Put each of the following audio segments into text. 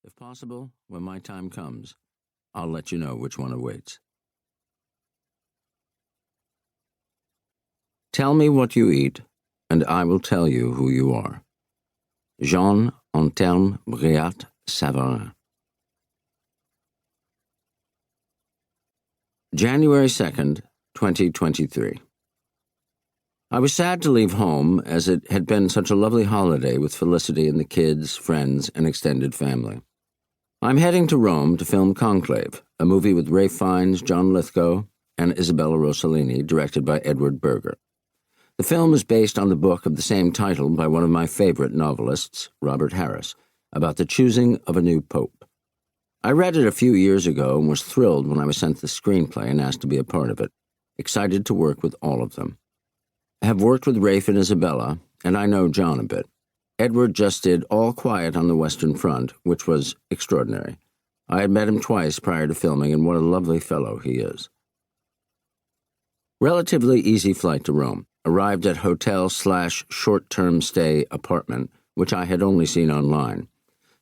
If possible, when my time comes, I'll let you know which one awaits. Tell me what you eat, and I will tell you who you are. Jean Antelme Briat Savarin. January 2nd, 2023. I was sad to leave home, as it had been such a lovely holiday with Felicity and the kids, friends, and extended family. I'm heading to Rome to film Conclave, a movie with Ralph Fiennes, John Lithgow, and Isabella Rossellini, directed by Edward Berger. The film is based on the book of the same title by one of my favorite novelists, Robert Harris, about the choosing of a new pope. I read it a few years ago and was thrilled when I was sent the screenplay and asked to be a part of it, excited to work with all of them. I have worked with Ralph and Isabella, and I know John a bit. Edward just did All Quiet on the Western Front, which was extraordinary. I had met him twice prior to filming, and what a lovely fellow he is. Relatively easy flight to Rome. Arrived at hotel/short-term stay apartment, which I had only seen online.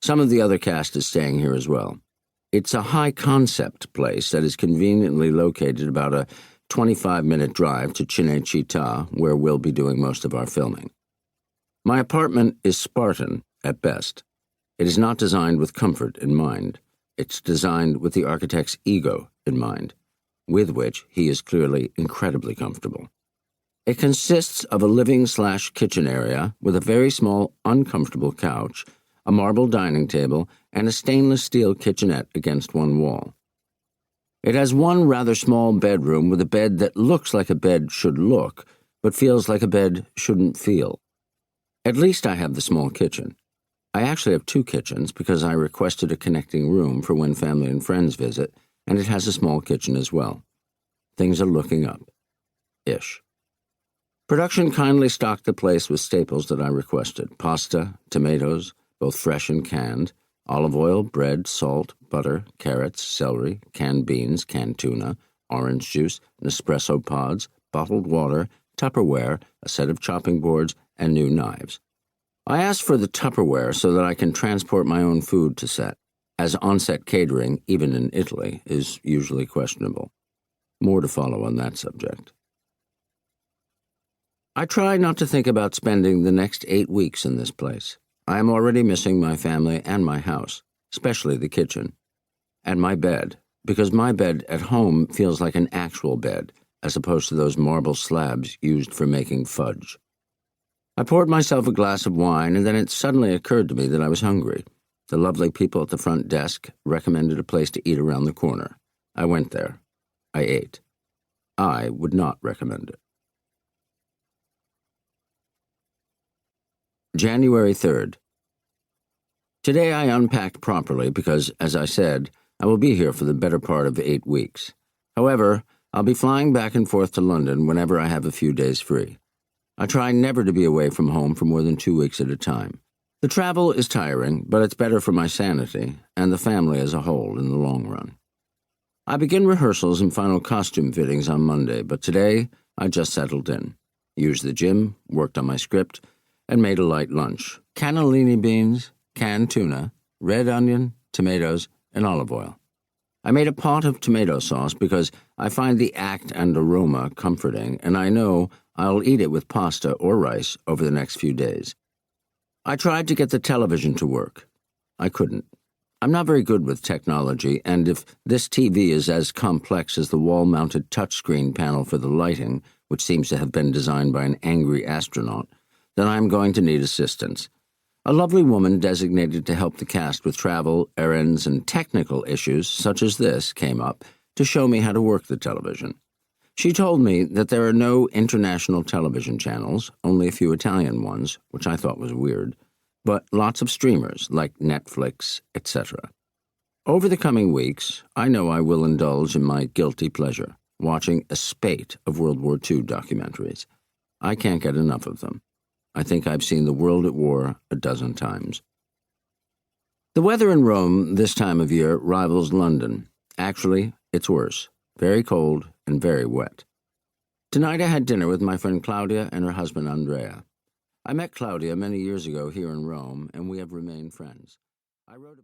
Some of the other cast is staying here as well. It's a high-concept place that is conveniently located about a 25-minute drive to Cinecittà, where we'll be doing most of our filming. My apartment is Spartan, at best. It is not designed with comfort in mind. It's designed with the architect's ego in mind, with which he is clearly incredibly comfortable. It consists of a living/kitchen area with a very small, uncomfortable couch, a marble dining table, and a stainless steel kitchenette against one wall. It has one rather small bedroom with a bed that looks like a bed should look, but feels like a bed shouldn't feel. At least I have the small kitchen. I actually have two kitchens because I requested a connecting room for when family and friends visit, and it has a small kitchen as well. Things are looking up. Ish. Production kindly stocked the place with staples that I requested: pasta, tomatoes, both fresh and canned, olive oil, bread, salt, butter, carrots, celery, canned beans, canned tuna, orange juice, Nespresso pods, bottled water, Tupperware, a set of chopping boards, and new knives. I asked for the Tupperware so that I can transport my own food to set, as on-set catering, even in Italy, is usually questionable. More to follow on that subject. I try not to think about spending the next 8 weeks in this place. I am already missing my family and my house, especially the kitchen, and my bed, because my bed at home feels like an actual bed, as opposed to those marble slabs used for making fudge. I poured myself a glass of wine, and then it suddenly occurred to me that I was hungry. The lovely people at the front desk recommended a place to eat around the corner. I went there. I ate. I would not recommend it. January 3rd. Today I unpacked properly because, as I said, I will be here for the better part of 8 weeks. However, I'll be flying back and forth to London whenever I have a few days free. I try never to be away from home for more than 2 weeks at a time. The travel is tiring, but it's better for my sanity and the family as a whole in the long run. I begin rehearsals and final costume fittings on Monday, but today I just settled in, used the gym, worked on my script, and made a light lunch: cannellini beans, canned tuna, red onion, tomatoes, and olive oil. I made a pot of tomato sauce because I find the act and aroma comforting, and I know I'll eat it with pasta or rice over the next few days. I tried to get the television to work. I couldn't. I'm not very good with technology, and if this TV is as complex as the wall-mounted touchscreen panel for the lighting, which seems to have been designed by an angry astronaut, then I'm going to need assistance. A lovely woman designated to help the cast with travel, errands, and technical issues such as this came up to show me how to work the television. She told me that there are no international television channels, only a few Italian ones, which I thought was weird, but lots of streamers like Netflix, etc. Over the coming weeks, I know I will indulge in my guilty pleasure, watching a spate of World War II documentaries. I can't get enough of them. I think I've seen the world at war a dozen times. The weather in Rome this time of year rivals London. Actually, it's worse. Very cold and very wet. Tonight I had dinner with my friend Claudia and her husband Andrea. I met Claudia many years ago here in Rome, and we have remained friends. I wrote about